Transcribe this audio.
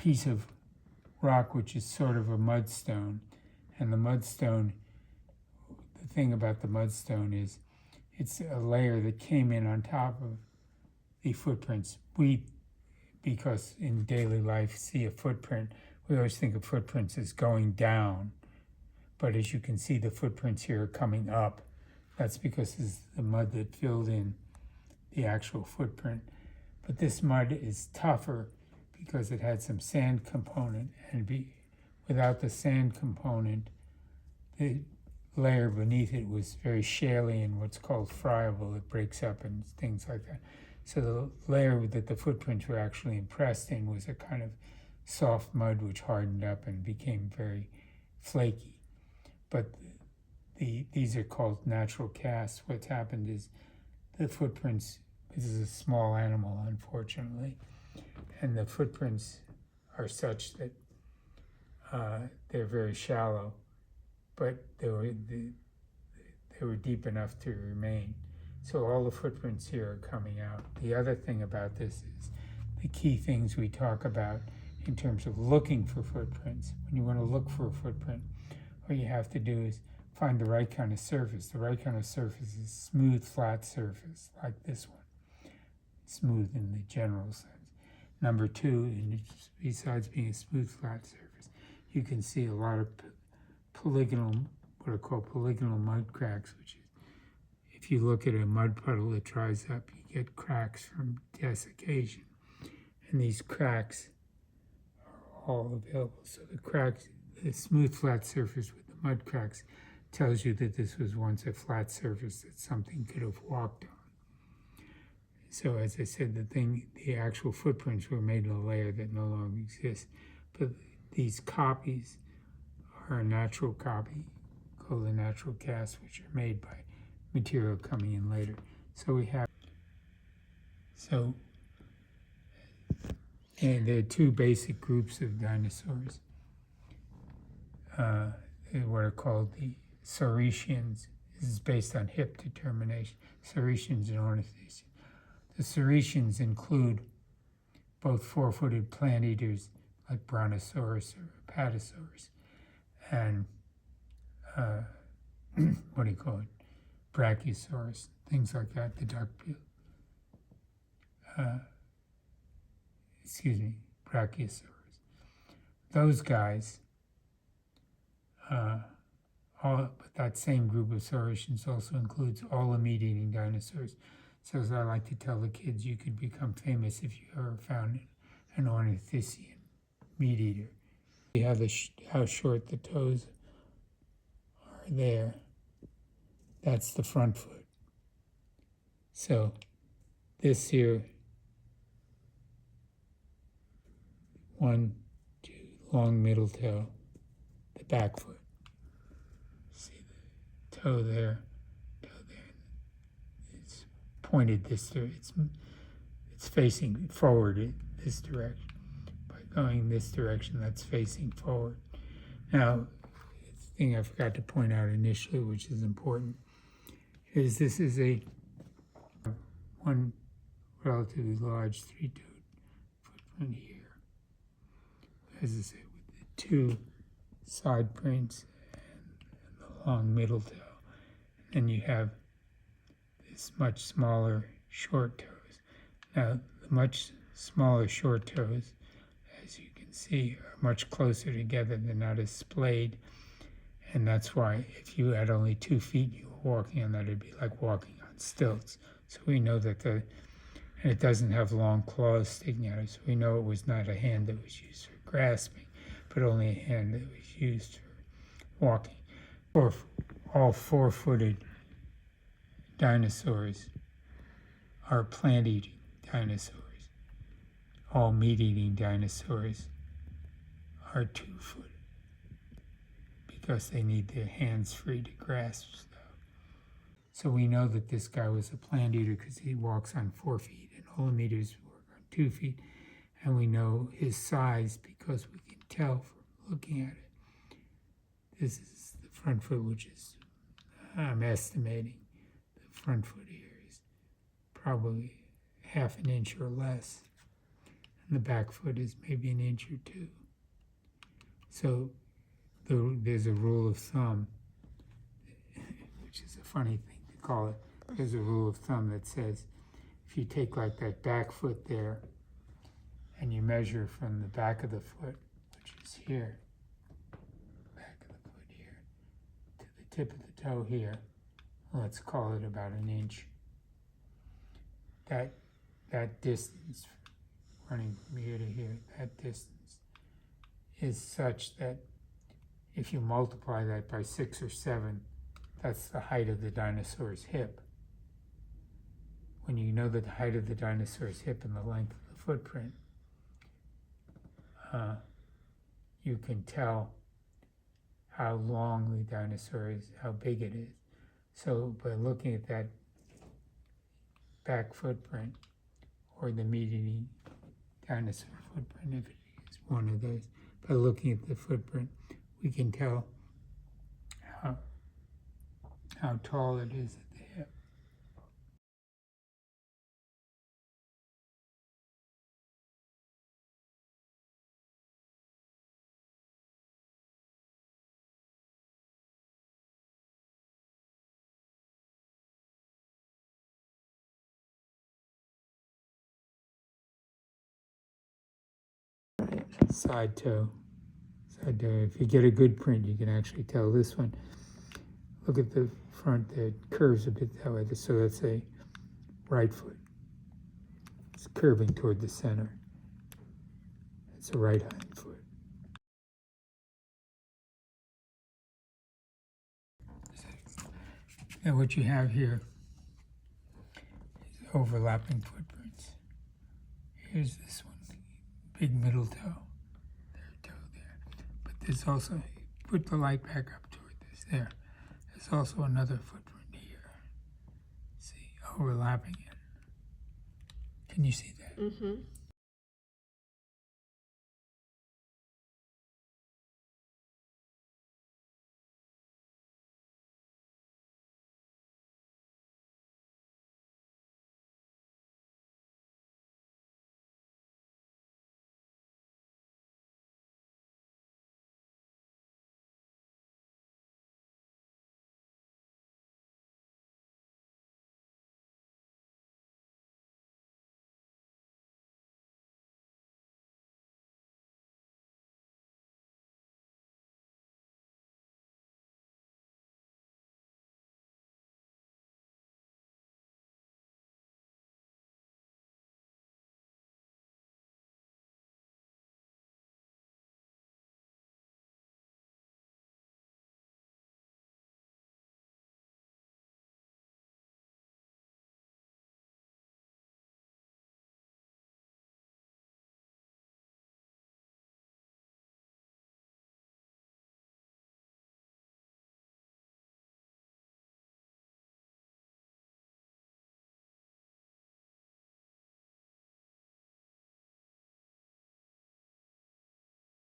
piece of rock which is sort of a mudstone. And the mudstone, the thing about the mudstone is it's a layer that came in on top of the footprints. Because in daily life, see a footprint, we always think of footprints as going down. But as you can see, the footprints here are coming up. That's because this is the mud that filled in the actual footprint. But this mud is tougher because it had some sand component, and without the sand component, the layer beneath it was very shaly and what's called friable. It breaks up and things like that. So the layer that the footprints were actually impressed in was a kind of soft mud which hardened up and became very flaky. But these are called natural casts. What's happened is the footprints, this is a small animal, unfortunately, and the footprints are such that they're very shallow, but they were deep enough to remain. So all the footprints here are coming out. The other thing about this is the key things we talk about in terms of looking for footprints. When you want to look for a footprint, what you have to do is find the right kind of surface. The right kind of surface is smooth, flat surface, like this one. Smooth in the general sense. Number two, besides being a smooth, flat surface, you can see a lot of polygonal, what are called polygonal mud cracks, which is, if you look at a mud puddle that dries up, you get cracks from desiccation. And these cracks are all available. So the cracks, the smooth, flat surface with the mud cracks tells you that this was once a flat surface that something could have walked on. So as I said, the actual footprints were made in a layer that no longer exists. But these copies are a natural copy, called a natural cast, which are made by material coming in later. And there are two basic groups of dinosaurs. What are called the Saurians. This is based on hip determination. Saurians and ornithischians. The Saurians include both four-footed plant eaters like Brontosaurus or Apatosaurus, and Brachiosaurus, things like that, the duck-billed. Brachiosaurus. Those guys, but that same group of Saurians also includes all the meat-eating dinosaurs. So as I like to tell the kids, you could become famous if you ever found an ornithischian meat-eater. See how short the toes are there. That's the front foot. So this here, 1, 2, long middle toe, the back foot. See the toe there, it's pointed this direction. It's facing forward in this direction. By going this direction, that's facing forward. Now, the thing I forgot to point out initially, which is important, is this is one relatively large three-toed footprint here. As I said, with the two side prints and the long middle toe. And you have this much smaller short toes. Now, the much smaller short toes, as you can see, are much closer together. They're not as splayed. And that's why if you had only 2 feet, you were walking on that, it'd be like walking on stilts. So we know that and it doesn't have long claws sticking out. So we know it was not a hand that was used for grasping, but only a hand that was used for walking. All four-footed dinosaurs are plant-eating dinosaurs. All meat-eating dinosaurs are 2-footed because they need their hands free to grasp stuff. So we know that this guy was a plant eater because he walks on 4 feet, and all the eaters work on 2 feet. And we know his size because we can tell from looking at it. This is the front foot, which is, I'm estimating, the front foot here is probably 1/2 inch or less. and the back foot is maybe an inch or two. So there's a rule of thumb, which is a funny thing to call it. There's a rule of thumb that says if you take like that back foot there and you measure from the back of the foot, which is here, back of the foot here, to the tip of the toe here, let's call it about an inch. That distance running from here to here, that distance is such that if you multiply that by 6 or 7, that's the height of the dinosaur's hip. When you know the height of the dinosaur's hip and the length of the footprint, you can tell how long the dinosaur is, how big it is. So by looking at that back footprint, or the median dinosaur footprint, if it is one of those, by looking at the footprint, we can tell how tall it is at the hip. Side toe. If you get a good print, you can actually tell this one. Look at the front, it curves a bit that way, so that's a right foot. It's curving toward the center. It's a right hind foot. And what you have here is overlapping footprints. Here's this one, big middle toe. There's also, put the light back up toward this, there. There's also another footprint here. See, overlapping it. Can you see that? Mm-hmm.